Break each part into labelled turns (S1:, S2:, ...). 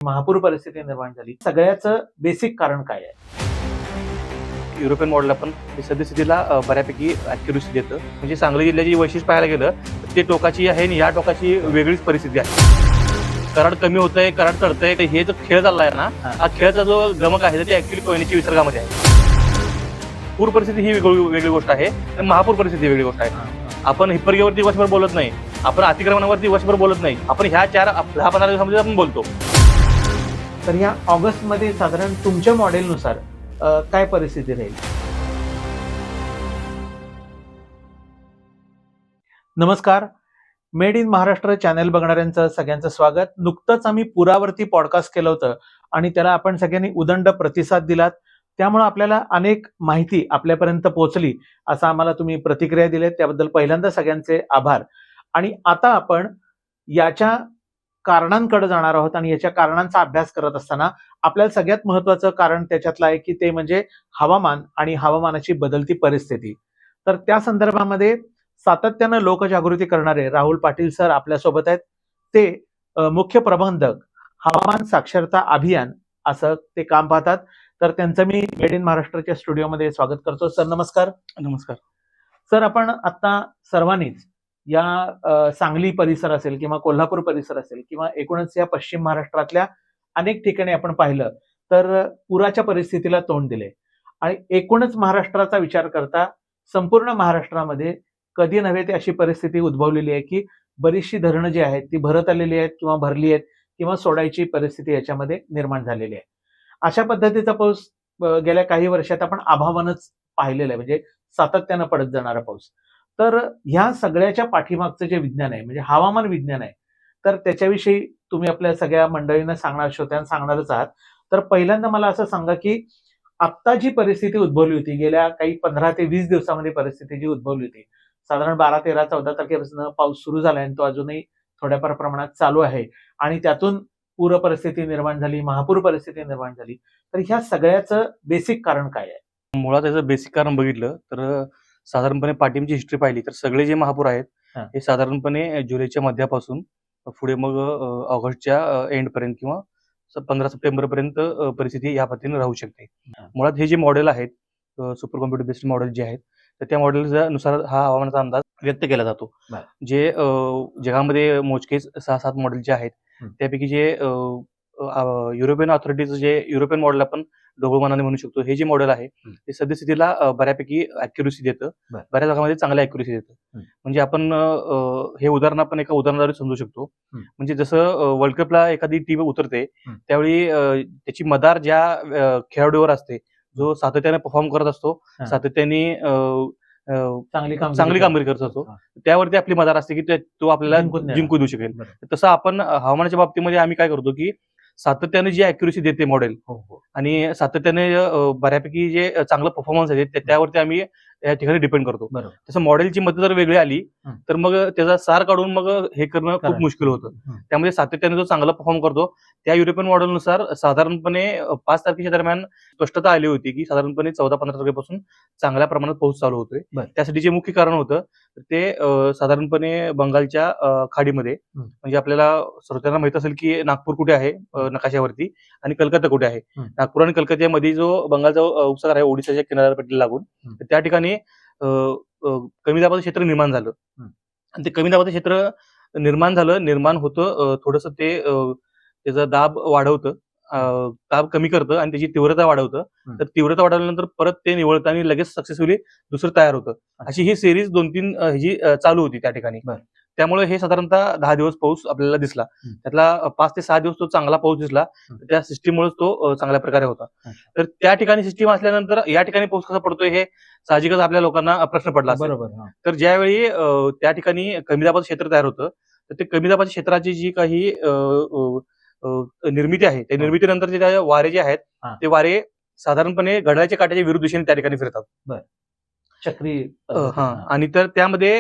S1: महापूर परिस्थिती निर्माण झाली. सगळ्याचं बेसिक कारण काय आहे?
S2: युरोपियन मॉडेल आपण सद्यस्थितीला बऱ्यापैकी ॲक्युरेसी देतं. म्हणजे सांगली जिल्ह्याची वैशिष्ट्य पाहायला गेलं तर ते टोकाची आहे आणि या टोकाची वेगळीच परिस्थिती आहे. कराड कमी होतंय, कराड चढतंय, हे जो खेळ चाललाय ना, हा खेळाचा जो गमक आहे ते ऍक्च्युली कोयनेच्या विसर्गामध्ये आहे. पूर परिस्थिती ही वेगळी गोष्ट आहे आणि महापूर परिस्थिती वेगळी गोष्ट आहे. आपण हिप्परगेवरती वर्षभर बोलत नाही, आपण अतिक्रमणावरती वर्षभर बोलत नाही, आपण ह्या 10-15 दिवसामध्ये आपण बोलतो.
S1: तर या ऑगस्ट मध्ये साधारण तुमच्या मॉडेलनुसार काय परिस्थिती राहील? नमस्कार, मेड इन महाराष्ट्र चॅनल बघणाऱ्यांचं सगळ्यांचं स्वागत. नुकतंच आम्ही पुरावरती पॉडकास्ट केलं होतं आणि त्याला आपण सगळ्यांनी उदंड प्रतिसाद दिलात. त्यामुळे आपल्याला अनेक माहिती आपल्यापर्यंत पोहोचली, असं आम्हाला तुम्ही प्रतिक्रिया दिल्यात, त्याबद्दल पहिल्यांदा सगळ्यांचे आभार. आणि आता आपण याच्या कारणांकडे जाणार आहोत आणि याच्या कारणांचा अभ्यास करत असताना आपल्याला सगळ्यात महत्वाचं कारण त्याच्यातलं आहे की ते म्हणजे हवामान आणि हवामानाची बदलती परिस्थिती. तर त्या संदर्भामध्ये सातत्यानं लोकजागृती करणारे राहुल पाटील सर आपल्यासोबत आहेत. ते मुख्य प्रबंधक हवामान साक्षरता अभियान असं ते काम पाहतात. तर त्यांचं मी मेड इन महाराष्ट्राच्या स्टुडिओमध्ये स्वागत करतो. सर नमस्कार.
S2: नमस्कार
S1: सर, आपण आता सर्वांनीच या सांगली परिसर असेल किंवा कोल्हापूर परिसर असेल किंवा एकूणच या पश्चिम महाराष्ट्रातल्या अनेक ठिकाणी आपण पाहिलं तर पुराच्या परिस्थितीला तोंड दिले. आणि एकूणच महाराष्ट्राचा विचार करता संपूर्ण महाराष्ट्रामध्ये कधी नव्हे ते अशी परिस्थिती उद्भवलेली आहे की बरीचशी धरणं जी आहेत ती भरत आलेली आहेत किंवा भरली आहेत किंवा सोडायची परिस्थिती याच्यामध्ये निर्माण झालेली आहे. अशा पद्धतीचा पाऊस गेल्या काही वर्षात आपण अभावानंच पाहिलेला आहे, म्हणजे सातत्यानं पडत जाणारा पाऊस. तर ह्या सगळ्याच्या पाठीमागचं जे विज्ञान आहे म्हणजे हवामान विज्ञान आहे, तर त्याच्याविषयी तुम्ही आपल्या सगळ्या मंडळींना सांगणार, श्रोत्यांना सांगणारच आहात. तर पहिल्यांदा मला असं सांगा की आत्ता जी परिस्थिती उद्भवली होती, गेल्या काही 15 ते 20 दिवसामध्ये परिस्थिती जी उद्भवली होती, साधारण 12, 13, 14 तारखेपासून पाऊस सुरू झाला आणि तो अजूनही थोड्याफार प्रमाणात चालू आहे आणि त्यातून पूर परिस्थिती निर्माण झाली, महापूर परिस्थिती निर्माण झाली. तर ह्या सगळ्याचं बेसिक कारण काय आहे?
S2: मुळात याचं बेसिक कारण बघितलं तर साधारणपणे पाठीमागची हिस्ट्री पाहिली तर सगळे जे महापूर आहेत हे साधारणपणे जुलैच्या मध्यापासून पुढे मग ऑगस्टच्या एंड पर्यंत किंवा 15 सप्टेंबर पर्यंत परिस्थिती या पद्धतीने राहू शकते. मुळात हे जे मॉडेल आहेत, सुपर कॉम्प्युटर बेस्ड मॉडेल जे आहेत, तर त्या मॉडेलनुसार हा हवामानाचा अंदाज व्यक्त केला जातो. जे जगामध्ये मोजकेच 6-7 मॉडेल जे आहेत त्यापैकी जे युरोपियन ऑथॉरिटीचं जे युरोपियन मॉडेल आपण ढोबळमानाने म्हणू शकतो, हे जे मॉडेल आहे ते सद्यस्थितीला बऱ्यापैकी ॲक्युरेसी देतं, बऱ्याच भागामध्ये चांगल्या ॲक्युरेसी देतं. म्हणजे आपण हे उदाहरण आपण एका उदाहरणाद्वारे समजू शकतो. म्हणजे जसं वर्ल्ड कपला एखादी टीम उतरते त्यावेळी त्याची मदार ज्या खेळाडूवर असते जो सातत्याने परफॉर्म करत असतो, सातत्याने चांगली कामगिरी करत असतो, त्यावरती आपली मदार असते की तो आपल्याला जिंकू देऊ शकेल. तसं आपण हवामानाच्या बाबतीमध्ये आम्ही काय करतो की सातत्याने जी ॲक्युरेसी देते मॉडेल आणि सातत्याने बऱ्यापैकी जे चांगलं परफॉर्मन्स आहे त्यावरती आम्ही या ठिकाणी डिपेंड करतो. तसं मॉडेलची मतं जर वेगळी आली तर मग त्याचा सार काढून मग हे करणं खूप मुश्किल होतं. त्यामध्ये सातत्याने जो चांगला परफॉर्म करतो त्या युरोपियन मॉडेलनुसार साधारणपणे 5 तारखेच्या दरम्यान स्पष्टता आली होती की साधारणपणे 14-15 तारखेपासून चांगल्या प्रमाणात पाऊस चालू होतोय. त्यासाठी जे मुख्य कारण होतं ते साधारणपणे बंगालच्या खाडीमध्ये, म्हणजे आपल्याला श्रोत्यांना माहित असेल की नागपूर कुठे आहे नकाशावरती आणि कलकत्ता कुठे आहे. नागपूर आणि कलकत्त्यामध्ये जो बंगालचा उपसागर आहे ओडिशाच्या किनाऱ्यापट्टीला लागून, त्या ठिकाणी कमी दाबाचं क्षेत्र निर्माण झालं आणि ते कमी दाबाचं क्षेत्र निर्माण होतं थोडंसं ते त्याचा दाब वाढवतं, दाब कमी करतं आणि त्याची तीव्रता वाढवतं. तर तीव्रता वाढवल्यानंतर परत ते निवळतं आणि लगेच सक्सेसफुली दुसरं तयार होतं. अशी ही सिरीज 2-3 ह्याची चालू होती त्या ठिकाणी. त्यामुळे हे साधारणतः 10 दिवस पाऊस आपल्याला दिसला, त्यातला 5 ते 6 दिवस तो चांगला पाऊस दिसला. त्या सिस्टीममुळे तो चांगल्या प्रकारे होता. तर त्या ठिकाणी सिस्टीम असल्यानंतर या ठिकाणी पाऊस कसा पडतोय हे साहजिकच आपल्या लोकांना प्रश्न पडला असेल. तर ज्यावेळी त्या ठिकाणी कमी दाबाचं क्षेत्र तयार होतं तर ते कमी दाबाच्या क्षेत्राची जी काही निर्मिती आहे त्या निर्मितीनंतर जे वारे जे आहेत ते वारे साधारणपणे घड्याळाच्या काट्याच्या विरुद्ध दिशेने त्या ठिकाणी फिरतात.
S1: चक्री
S2: आणि तर त्यामध्ये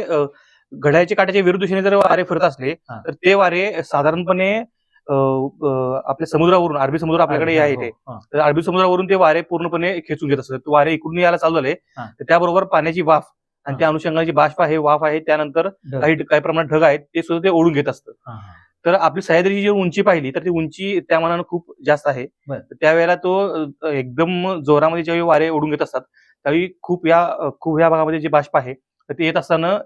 S2: घड्याळाच्या काट्याच्या विरुद्ध दिशेने जर वारे फिरत असले तर ते वारे साधारणपणे आपल्या समुद्रावरून, अरबी समुद्र आपल्याकडे आहे इथे, तर अरबी समुद्रावरून ते वारे पूर्णपणे खेचून घेत असतात. वारे इकडून यायला चालू झाले तर त्याबरोबर पाण्याची वाफ आणि त्या अनुषंगाने जी बाष्प आहे, वाफ आहे, त्यानंतर काही प्रमाणात ढग आहेत ते सुद्धा ते ओढून घेत असतं. तर आपली सह्याद्रीची जी उंची पाहिली तर ती उंची त्या मानानं खूप जास्त आहे.
S1: बरं.
S2: तर त्यावेळेला तो एकदम जोरामध्ये ज्यावेळी वारे ओढून घेत असतात त्यावेळी खूप या भागामध्ये जे बाष्प आहे तर ते येत असताना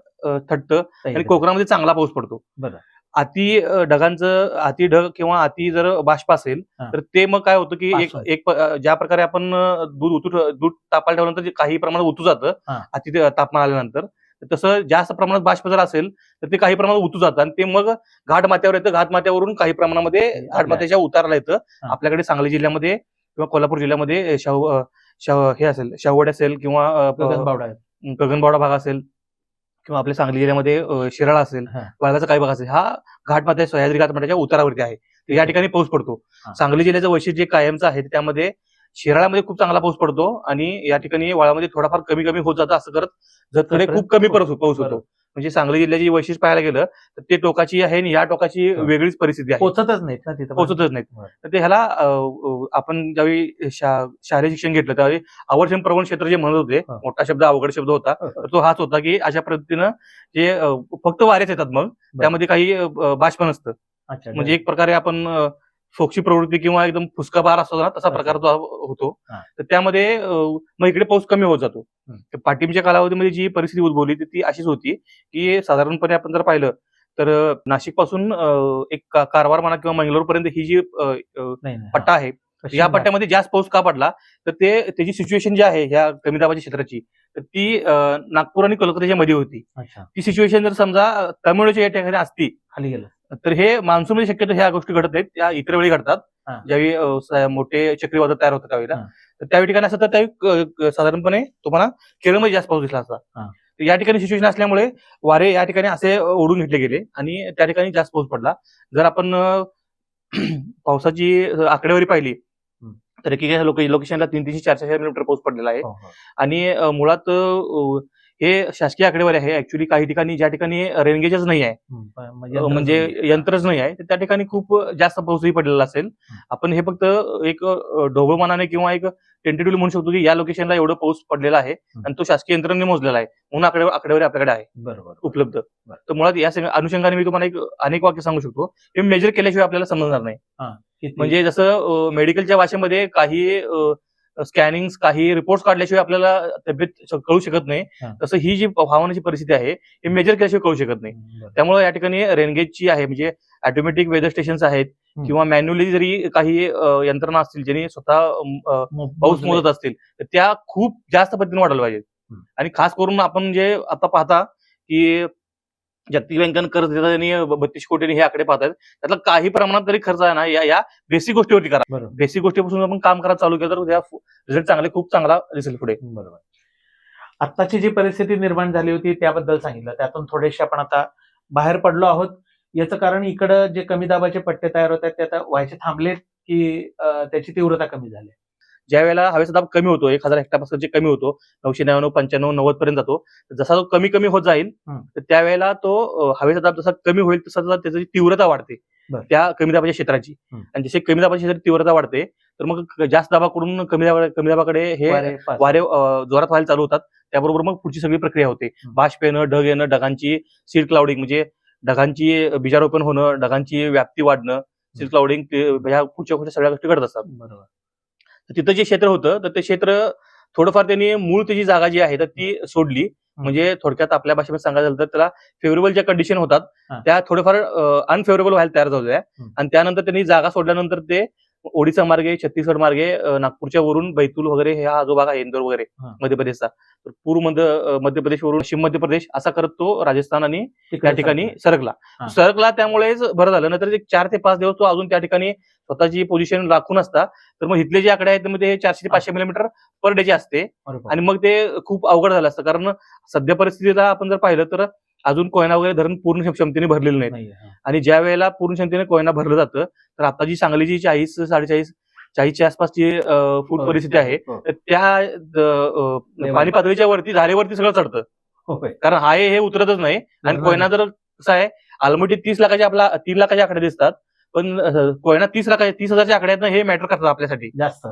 S2: थटतं आणि कोकणामध्ये चांगला पाऊस पडतो.
S1: बरं.
S2: अति ढग किंवा अति जर बाष्प असेल तर ते मग काय होतं की ज्या प्रकारे आपण दूध तापायला ठेवल्यानंतर जे काही प्रमाणात ओतू जातं अति तापमान आल्यानंतर, तसं जास्त प्रमाणात बाष्प जर असेल तर ते काही प्रमाणात ओतू जातं आणि ते मग घाट माथ्यावर येतं. घाट माथ्यावरून काही प्रमाणामध्ये घाट माथ्याच्या उताराला येतं. आपल्याकडे सांगली जिल्ह्यामध्ये किंवा कोल्हापूर जिल्ह्यामध्ये हे असेल शाहूवाडी असेल किंवा गगनबावडा भाग असेल किंवा आपल्या सांगली जिल्ह्यामध्ये शिराळा असेल, वाळव्याचा काही भाग असेल, हा घाटमाथ्या सह्याद्री घाटमाथ्याच्या उतारावरती आहे. या ठिकाणी पाऊस पडतो. सांगली जिल्ह्याचं वैशिष्ट्य जे कायमचं आहे त्यामध्ये शिराळामध्ये खूप चांगला पाऊस पडतो आणि या ठिकाणी वाळामध्ये थोडाफार कमी कमी होत जातं. असं करत जतकडे खूप कमी पाऊस होतो. म्हणजे सांगली जिल्ह्याची वैशिष्ट्य पाहायला गेलं तर ते टोकाची आहे आणि या टोकाची वेगळीच परिस्थिती आहे.
S1: पोहोचतच नाहीत ना तिथं,
S2: पोहोचतच नाहीत. तर ते ह्याला आपण ज्यावेळी शालेय शिक्षण घेतलं त्यावेळी आवर्षण प्रवण क्षेत्र जे म्हणत होते, मोठा शब्द अवघड शब्द होता, तर तो हाच होता की अशा पद्धतीनं जे फक्त वारेच येतात, मग त्यामध्ये काही बाष्प नसतं. म्हणजे एक प्रकारे आपण फोक्षी प्रवृत्ती किंवा एकदम फुसका बार असतो ना तसा प्रकार तो होतो. तर त्यामध्ये मग इकडे पाऊस कमी होत जातो. पाठिंबच्या कालावधीमध्ये जी परिस्थिती उद्भवली ती अशीच होती की साधारणपणे आपण जर पाहिलं तर नाशिक पासून एक कारवार म्हणा किंवा मंगलोर पर्यंत ही जी पट्टा आहे या पट्ट्यामध्ये जास्त पाऊस का पडला तर त्याची सिच्युएशन जी आहे ह्या कमी दाबाच्या क्षेत्राची तर ती नागपूर आणि कोलकाताच्या मध्ये होती. ती सिच्युएशन जर समजा तमिळनाडूच्या या ठिकाणी असती खाली गेलं तर हे मान्सूनमध्ये शक्यतो ह्या गोष्टी घडत नाहीत, त्या इतर वेळी घडतात. ज्यावेळी मोठे चक्रीवादळ तयार होतात त्यावेळेला, तर त्या ठिकाणी असं तर त्यावेळी साधारणपणे तुम्हाला केरळमध्ये जास्त पाऊस दिसला असता. या ठिकाणी सिच्युएशन असल्यामुळे वारे या ठिकाणी असे ओढून घेतले गेले आणि त्या ठिकाणी जास्त पाऊस पडला. जर आपण पावसाची आकडेवारी पाहिली तर एकेका लोकेशनला 300-400 मिलीमीटर पाऊस पडलेला आहे. आणि मुळात हे शासकीय आकडेवारी आहे. ऍक्च्युली काही ठिकाणी ज्या ठिकाणी रेनगेजच नाही आहे, म्हणजे यंत्रच नाही आहे, तर त्या ठिकाणी खूप जास्त पाऊसही पडलेला असेल. आपण हे फक्त एक ढोबळमानाने किंवा एक टेंटेटिव्हली म्हणू शकतो की या लोकेशनला एवढं पाऊस पडलेला आहे आणि तो शासकीय यंत्रणेने मोजलेला आहे म्हणून आकडेवारी आपल्याकडे आहे बरोबर उपलब्ध. तर मुळात या अनुषंगाने मी तुम्हाला एक अनेक वाक्य सांगू शकतो. हे मेजर केल्याशिवाय आपल्याला समजणार नाही. म्हणजे जसं मेडिकलच्या भाषेमध्ये काही स्कॅनिंग काही रिपोर्ट काढल्याशिवाय आपल्याला तब्येत कळू शकत नाही, तसं ही जी हवामानाची परिस्थिती आहे ही मेजर केल्याशिवाय कळू शकत नाही. त्यामुळे या ठिकाणी रेनगेजची आहे म्हणजे ऑटोमॅटिक वेदर स्टेशन्स आहेत किंवा मॅन्युअली जरी काही यंत्रणा असतील ज्यांनी स्वतः पाऊस मोजत असतील तर त्या खूप जास्त पद्धतीने वाढवल्या पाहिजेत. आणि खास करून आपण जे आता पाहता की जागतिक बँकेनं कर्ज देतात आणि 32 कोटी हे आकडे पाहतात, त्यातला काही प्रमाणात तरी खर्च आहे ना या बेसिक गोष्टीवरती करा. बेसिक गोष्टीपासून आपण काम करायला चालू केलं तर रिझल्ट खूप चांगला दिसेल पुढे.
S1: बरोबर. आत्ताची जी परिस्थिती निर्माण झाली होती त्याबद्दल सांगितलं, त्यातून थोडेसे आपण आता बाहेर पडलो आहोत. याचं कारण इकडं जे कमी दाबाचे पट्टे तयार होत आहेत ते आता व्हायचे थांबलेत की त्याची तीव्रता कमी झाली?
S2: ज्या वेळेला हवेचा दाब कमी होतो 1000 हेक्टरपासून जे कमी होतो 999, 95, 90 पर्यंत जातो, जसा तो कमी कमी होत जाईल तर त्यावेळेला तो हवेचा दाब जसा कमी होईल तसा त्याची तीव्रता वाढते त्या कमी दाबाच्या क्षेत्राची. आणि जसे कमी दाबाच्या क्षेत्राची तीव्रता वाढते तर मग जास्त दाबाकडून कमी दाबाकडे हे वारे जोरात व्हायला चालू होतात. त्याबरोबर मग पुढची सगळी प्रक्रिया होते. बाष्प येणं, ढग येणं, ढगांची सीड क्लाउडिंग म्हणजे ढगांची बीजारोपण होणं, ढगांची व्याप्ती वाढणं, सीड क्लाउडिंग, ह्या पुढच्या सगळ्या गोष्टी घडत असतात. बरोबर. तिथं जे क्षेत्र होतं तर ते क्षेत्र थोडंफार त्यांनी मूळ त्याची जागा जी आहे तर ती सोडली. म्हणजे थोडक्यात आपल्या भाषेमध्ये सांगायचं झालं तर त्याला फेवरेबल ज्या कंडिशन होतात त्या थोडंफार अनफेवरेबल व्हायला तयार झाल्या आणि त्यानंतर त्यांनी जागा सोडल्यानंतर ते ओडिसा मार्गे, छत्तीसगड मार्गे, नागपूरच्या वरून बैतूल वगैरे हा जो भाग आहे इंदोर वगैरे मध्य प्रदेशचा, तर पूर्व मध्य प्रदेश वरून पश्चिम मध्य प्रदेश असा करत तो राजस्थान आणि त्या ठिकाणी सरकला. त्यामुळेच बरं झालं, नंतर 4 ते 5 दिवस तो अजून त्या ठिकाणी स्वतःची पोझिशन राखून असता तर मग इथले जे आकडे आहेत ते 400 ते 500 मिलीमीटर पर डे चे असते आणि मग ते खूप अवघड झालं असतं. कारण सध्या परिस्थितीला आपण जर पाहिलं तर अजून कोयना वगैरे धरण पूर्ण क्षमतेने भरलेलं नाही आणि ज्या वेळेला पूर्ण क्षमतेने कोयना भरलं जातं तर आता जी सांगलीची 40-45-40च्या आसपासची फूट परिस्थिती आहे तर त्या पाणी पातळीच्या वरती धारेवरती सगळं चढतं. कारण हाय हे उतरतच नाही. आणि कोयना जर कसं आहे आलमटी 3 लाखाचे आकडे दिसतात पण कोयना 30,000च्या आकड्यात हे मॅटर करतात आपल्यासाठी जास्त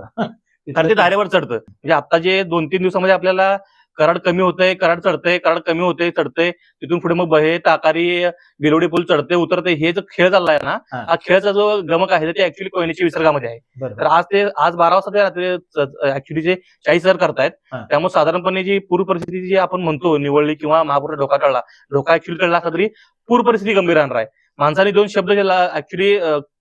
S2: कारण ते धारेवर चढतं. म्हणजे आता जे 2-3 दिवसामध्ये आपल्याला कराड कमी होतंय, कराड चढतंय, कराड कमी होतंय, चढतंय, तिथून पुढे मग हे ताकारी बिलोडी पूल चढते उतरते, हे जो खेळ चाललाय ना, हा खेळाचा जो गमक आहे ते ऍक्च्युली कोयनेच्या विसर्गामध्ये आहे. तर आज 12 वाजता ते रात्री ऍक्च्युली जे 40 हजार करतायत, त्यामुळे साधारणपणे जी पूर परिस्थिती जी आपण म्हणतो निवडली किंवा महापूर धोका टळला, धोका ऍक्च्युली टळला असला तरी पूर परिस्थिती गंभीर राहणार आहे. माणसाने 2 शब्द ऍक्च्युली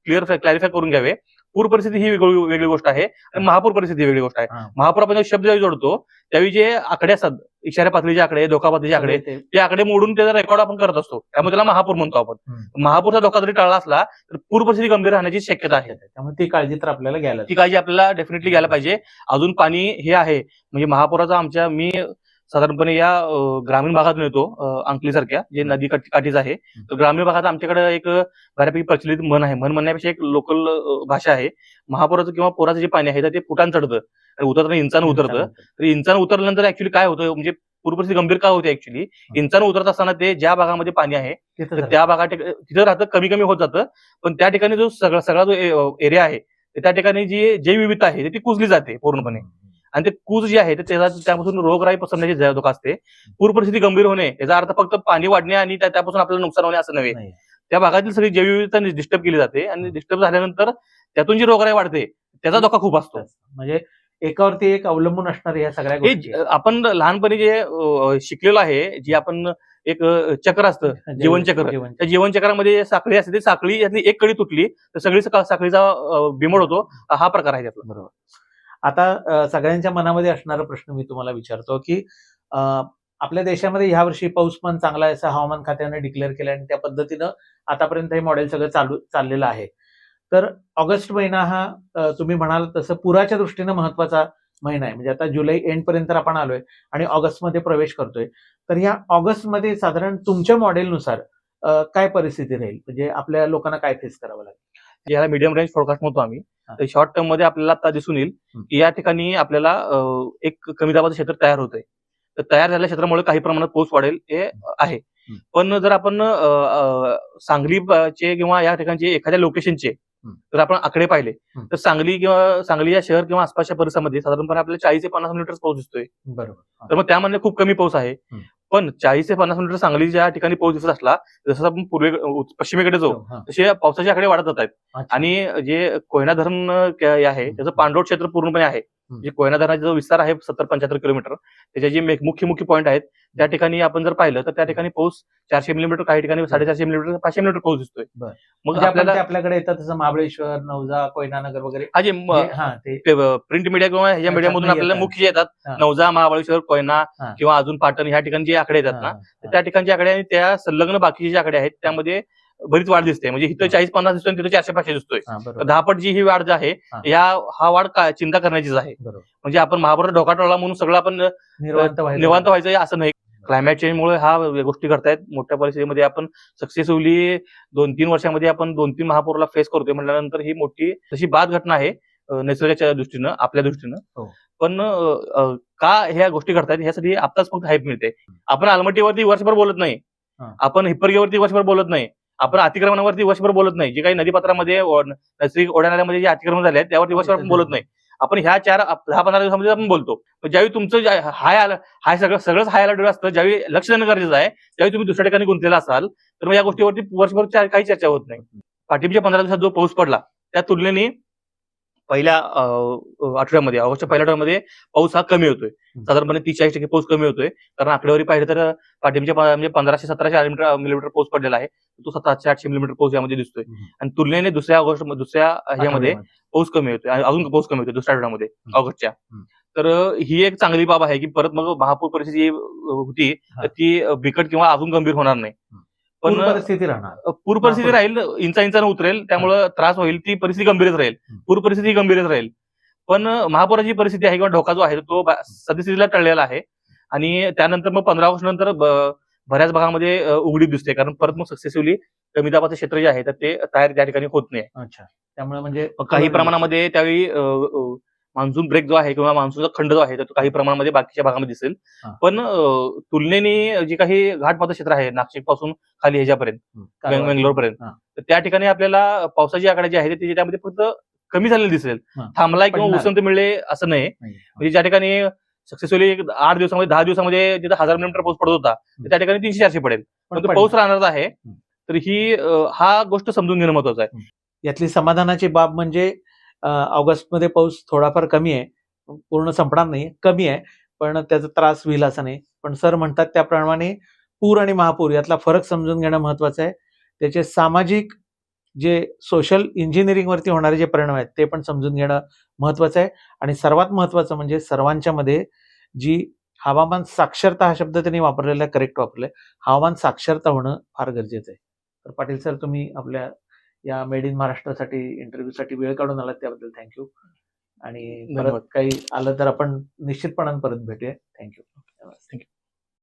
S2: क्लॅरिफाय करून घ्यावे. पूर परिस्थिती ही वेगळी गोष्ट आहे आणि महापूर परिस्थिती वेगळी गोष्ट आहे. महापूर आपण शब्द ज्यावेळी जोडतो त्यावेळी जे आकडे असतात, इशारा पातळीचे आकडे, धोका पातळीचे आकडे, ते आकडे मोडून त्याचा रेकॉर्ड आपण करत असतो, त्यामुळे त्याला महापूर म्हणतो आपण. महापूरचा धोका जरी टळला असला तर पूर परिस्थिती गंभीर राहण्याची शक्यता आहे.
S1: त्यामुळे ती काळजी तर आपल्याला
S2: ती काळजी आपल्याला डेफिनेटली घ्यायला पाहिजे. अजून पाणी हे आहे म्हणजे महापुराचा मी साधारणपणे या ग्रामीण भागातून येतो, अंकलीसारख्या जे नदी काठीच आहे. तर ग्रामीण भागात आमच्याकडे एक बऱ्यापैकी प्रचलित म्हण आहे, म्हण म्हणण्यापेक्षा एक लोकल भाषा आहे. महापुराचं किंवा पुराचं जे पाणी आहे ते फुटान चढतं आणि उतरताना इंचानं उतरतं. तर इंचानं उतरल्यानंतर ऍक्च्युली काय होतं, म्हणजे पूर परिस्थिती गंभीर का होते ऍक्च्युली, इंचानं उतरत असताना ते ज्या भागामध्ये पाणी आहे त्या भागात तिथं राहतं, कमी कमी होत जातं. पण त्या ठिकाणी जो सगळा जो एरिया आहे त्या ठिकाणी जी जैवविविधता आहे ती कुजली जाते पूर्णपणे. आणि ते कूज जे आहे त्यापासून रोगराई पसरण्याची धोका असते. पूर परिस्थिती गंभीर होणे याचा अर्थ फक्त पाणी वाढणे आणि त्यापासून आपल्याला नुकसान होणे असं नव्हे. त्या भागातील सगळी जैवविविधता डिस्टर्ब केली जाते आणि डिस्टर्ब झाल्यानंतर त्यातून जी रोगराई वाढते त्याचा धोका खूप असतो.
S1: म्हणजे एकावरती एक अवलंबून असणार या सगळ्या गोष्टी.
S2: आपण लहानपणी जे शिकलेलो आहे, जे आपण एक चक्र असतं जीवनचक्र, त्या जीवनचक्रामध्ये साखळी असते, ती साखळी यातली एक कडी तुटली तर सगळी साखळीचा बिमोड होतो, हा प्रकार आहे त्यातला.
S1: बरोबर. आता सगळ्यांच्या मनामध्ये असणारा प्रश्न मी तुम्हाला विचारतो की आपल्या देशामध्ये ह्या वर्षी पाऊसमान चांगला आहे असं हवामान खात्याने डिक्लेअर केलं आणि त्या पद्धतीनं आतापर्यंत हे मॉडेल सगळं चाललेलं आहे. तर ऑगस्ट महिना हा तुम्ही म्हणाल तसं पुराच्या दृष्टीनं महत्वाचा महिना आहे. म्हणजे आता जुलै एंड पर्यंत आपण आलोय आणि ऑगस्टमध्ये प्रवेश करतोय. तर या ऑगस्टमध्ये साधारण तुमच्या मॉडेलनुसार काय परिस्थिती राहील, म्हणजे आपल्या लोकांना काय फेस करावं लागेल?
S2: याला मीडियम रेंज फोरकास्ट म्हणतो आम्ही. तर शॉर्ट टर्म मध्ये आपल्याला आता दिसून येईल की या ठिकाणी आपल्याला एक कमी दाबाचं क्षेत्र तयार होतंय. तर तयार झालेल्या क्षेत्रामुळे काही प्रमाणात पाऊस वाढेल हे आहे. पण जर आपण सांगलीचे किंवा या ठिकाणचे एखाद्या लोकेशनचे जर आपण आकडे पाहिले तर सांगली या शहर किंवा आसपासच्या परिसरामध्ये साधारणपणे आपल्याला 40 ते 50 मिलीमीटर पाऊस दिसतोय.
S1: बरोबर.
S2: तर मग त्यामध्ये खूप कमी पाऊस आहे. पण 40 ते 50 मिलीमीटर सांगली ज्या ठिकाणी पाऊस दिसत असला, जसं आपण पश्चिमेकडे जाऊ तसे पावसाचे आकडे वाढत जात आहेत. आणि जे कोयना धरण आहे त्याचं पाणलोट क्षेत्र पूर्णपणे आहे. म्हणजे कोयना धरणाचा जो विस्तार आहे 70-75 किलोमीटर, त्याचे जे मुख्य पॉईंट आहेत त्या ठिकाणी आपण जर पाहिलं तर त्या ठिकाणी पाऊस 400 मिलीमीटर, काही ठिकाणी 450 मिलीमीटर, 500 मिलीमीटर पाऊस दिसतोय.
S1: मग आपल्याकडे येतात तसं महाबळेश्वर, नवजा, कोयनानगर वगैरे
S2: प्रिंट मीडिया किंवा ह्या मीडियामधून आपल्याला मुख्य येतात. नवजा, महाबळेश्वर, कोयना किंवा अजून पाटण ह्या ठिकाणी जे आकडे येतात ना, त्या ठिकाणचे आकडे आणि त्या संलग्न बाकीचे जे आकडे आहेत त्यामध्ये बरीच वाढ दिसते. म्हणजे इथं 40-50 दिसतोय, तिथं 400-500 दिसतोय. 10 पट जी ही वाढ जी आहे हा वाढ चिंता करण्याचीच आहे. म्हणजे आपण महाभारत धोका टळला म्हणून सगळं आपण निवांत व्हायचं असं नाही. क्लायमेट चेंजमुळे हा गोष्टी करतायत. मोठ्या परिस्थितीमध्ये आपण सक्सेसफुली 2-3 वर्षामध्ये आपण 2-3 महापूरला फेस करतोय म्हटल्यानंतर ही मोठी तशी बाद घटना आहे निसर्गाच्या दृष्टीनं, आपल्या दृष्टीनं. पण का ह्या गोष्टी करतायत ह्यासाठी आताच फक्त हाईप मिळते. आपण आलमट्टीवरती वर्षभर बोलत नाही, आपण हिप्परगेवरती वर्षभर बोलत नाही, आपण अतिक्रमणावरती वर्षभर बोलत नाही, जे काही नदीपात्रामध्ये नैसर्गिक ओढ्यानाल्यामध्ये जे अतिक्रमण झाले त्यावरती वर्षभर आपण बोलत नाही. आपण ह्या 10-15 दिवसामध्ये आपण बोलतो. ज्यावेळी तुमचं हाय सगळंच हाय अलर्ट असतं, ज्यावेळी लक्ष देणं गरजेचं आहे, त्यावेळी तुम्ही दुसऱ्या ठिकाणी गुंतलेला असाल तर मग या गोष्टीवरती वर्षभर काही चर्चा होत नाही. पाठीमागच्या 15 दिवसात जो पाऊस पडला त्या तुलनेने पहिल्या आठवड्यामध्ये, ऑगस्टच्या पहिल्या आठवड्यामध्ये पाऊस हा कमी होतोय. साधारणपणे 30-40% पाऊस कमी होतोय. कारण आकडेवारी पाहिजे तर पाठीमागच्या म्हणजे 1500-1700 मिलीमीटर पाऊस पडलेला आहे, तो 700-800 मिलीमीटर पाऊस यामध्ये दिसतोय. आणि तुलनेने दुसऱ्या ह्यामध्ये पाऊस कमी होतोय, अजून पाऊस कमी होतोय दुसऱ्या आठवड्यामध्ये ऑगस्टच्या. तर ही एक चांगली बाब आहे की परत मग महापूर परिस्थिती होती तर ती बिकट किंवा अजून गंभीर होणार नाही. पण पूर परिस्थिती राहील, इंचानं उतरेल, त्यामुळे त्रास होईल, ती परिस्थिती गंभीरच राहील, पूर परिस्थिती गंभीरच राहील. पण महापुराची परिस्थिती आहे किंवा धोका जो आहे तो सद्यस्थितीला टळलेला आहे. आणि त्यानंतर मग 15 ऑगस्ट नंतर बऱ्याच भागामध्ये उघडीप दिसते, कारण परत मग सक्सेसिव्हली कमी दाबाचं क्षेत्र जे आहे तर ते तयार त्या ठिकाणी होत नाही.
S1: अच्छा, त्यामुळे म्हणजे
S2: काही प्रमाणामध्ये त्यावेळी मान्सून ब्रेक जो आहे किंवा मान्सूनचा खंड जो आहे तो काही प्रमाणामध्ये बाकीच्या भागामध्ये दिसेल. पण तुलनेने जे काही घाटमाथं क्षेत्र आहे नाशिक पासून खाली ह्याच्यापर्यंत बेंगलोर पर्यंत, तर त्या ठिकाणी आपल्याला पावसाची आकडे जे आहेत त्यामध्ये फक्त कमी झालेले दिसेल, थांबलाय किंवा उसंत मिळले असं नाही. म्हणजे ज्या ठिकाणी सक्सेसफुली 8 दिवसामध्ये 10 दिवसामध्ये जिथे 1000 मिलीमीटर पाऊस पडत होता त्या ठिकाणी 300-400 पडेल. पण तो पाऊस राहणार आहे. तर ही हा गोष्ट समजून घेणं महत्वाचं आहे.
S1: यातली समाधानाची बाब म्हणजे ऑगस्टमध्ये पाऊस थोडाफार कमी आहे, पूर्ण संपणार नाही, कमी आहे, पण त्याचा त्रास होईल असं नाही. पण सर म्हणतात त्याप्रमाणे पूर आणि महापूर यातला फरक समजून घेणं महत्वाचं आहे. त्याचे सामाजिक जे सोशल इंजिनिअरिंगवरती होणारे जे परिणाम आहेत ते पण समजून घेणं महत्वाचं आहे. आणि सर्वात महत्वाचं म्हणजे सर्वांच्या मध्ये जी हवामान साक्षरता हा शब्द त्यांनी वापरलेला आहे, करेक्ट वापरलाय. हवामान साक्षरता होणं फार गरजेचं आहे. तर पाटील सर, तुम्ही आपल्या या मेड इन महाराष्ट्रासाठी इंटरव्ह्यूसाठी वेळ काढून आलात त्याबद्दल थँक्यू. आणि परत
S2: धन्यवाद.
S1: काही आलं तर आपण निश्चितपणाने परत भेटूया. थँक्यू.